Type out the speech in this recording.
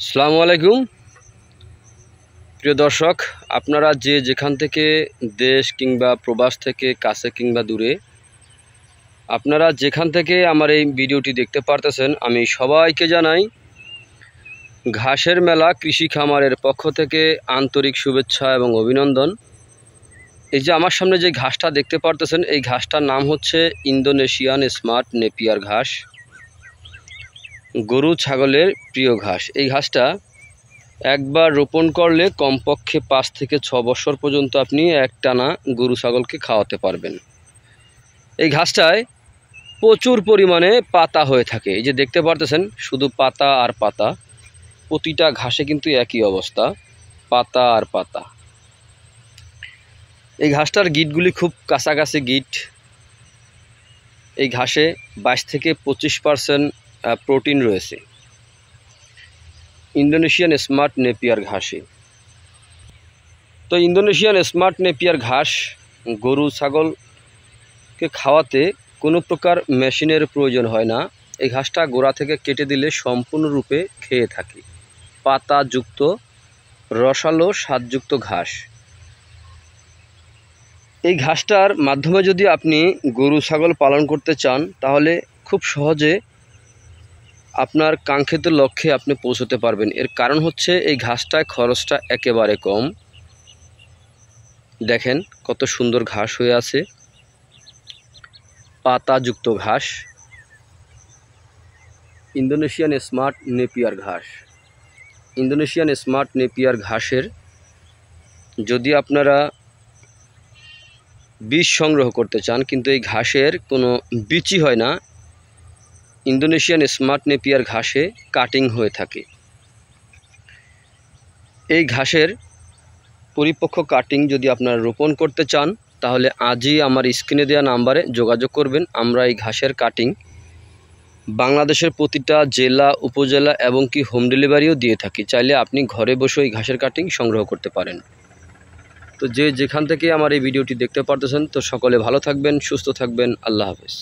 আসসালামু আলাইকুম প্রিয় দর্শক, আপনারা যে যেখান থেকে দেশ কিংবা প্রবাস থেকে কাছে কিংবা দূরে আপনারা যেখান থেকে আমার এই ভিডিওটি দেখতে পারতেছেন, আমি সবাইকে জানাই ঘাসের মেলা কৃষি খামারের পক্ষ থেকে আন্তরিক শুভেচ্ছা এবং অভিনন্দন। এই যে আমার সামনে যে ঘাসটা দেখতে পারতেছেন, এই ঘাসটার নাম হচ্ছে ইন্দোনেশিয়ান স্মার্ট নেপিয়ার ঘাস। গরু ছাগলের প্রিয় ঘাস। এই ঘাসটা একবার রোপণ করলে কমপক্ষে 5 থেকে 6 বছর পর্যন্ত আপনি একটানা গরু ছাগলকে খাওয়াতে পারবেন। এই ঘাসটায় প্রচুর পরিমাণে পাতা হয়ে থাকে। এই যে দেখতে পারতেছেন, শুধু পাতা আর পাতা। প্রতিটা ঘাসে কিন্তু একই অবস্থা, পাতা আর পাতা। এই ঘাসটার গিটগুলি খুব কাছাকাছি গিট। এই ঘাসে 22 থেকে 25% প্রোটিন রয়েছে ইন্দোনেশিয়ান স্মার্ট নেপিয়ার ঘাসে। তো ইন্দোনেশিয়ান স্মার্ট নেপিয়ার ঘাস গরু ছাগলকে খাওয়াতে কোনো প্রকার মেশিনের প্রয়োজন হয় না। এই ঘাসটা গোড়া থেকে কেটে দিলে সম্পূর্ণরূপে খেয়ে থাকে। পাতাযুক্ত রসালো স্বাদযুক্ত ঘাস। এই ঘাসটার মাধ্যমে যদি আপনি গরু ছাগল পালন করতে চান, তাহলে খুব সহজে আপনার কাঙ্ক্ষিত লক্ষ্যে আপনি পৌঁছতে পারবেন। এর কারণ হচ্ছে এই ঘাসটায় খরচটা একেবারে কম। দেখেন কত সুন্দর ঘাস হয়ে আছে, পাতাযুক্ত ঘাস। ইন্দোনেশিয়ান স্মার্ট নেপিয়ার ঘাস। ইন্দোনেশিয়ান স্মার্ট নেপিয়ার ঘাসের যদি আপনারা বীজ সংগ্রহ করতে চান, কিন্তু এই ঘাসের কোনো বীজই হয় না, ইন্দোনেশিয়ান স্মার্ট নেপিয়ার ঘাসে কাটিং হয়ে থাকে। এই ঘাসের পরিপক্ক কাটিং যদি আপনারা রোপণ করতে চান, তাহলে আজই আমার স্ক্রিনে দেওয়া নাম্বারে যোগাযোগ করবেন। আমরা এই ঘাসের কাটিং বাংলাদেশের প্রতিটা জেলা উপজেলা এবং কি হোম ডেলিভারিও দিয়ে থাকি। চাইলে আপনি ঘরে বসে এই ঘাসের কাটিং সংগ্রহ করতে পারেন। তো যে যেখান থেকে আমার এই ভিডিওটি দেখতে পারতেছেন, তো সকলে ভালো থাকবেন, সুস্থ থাকবেন। আল্লাহ হাফেজ।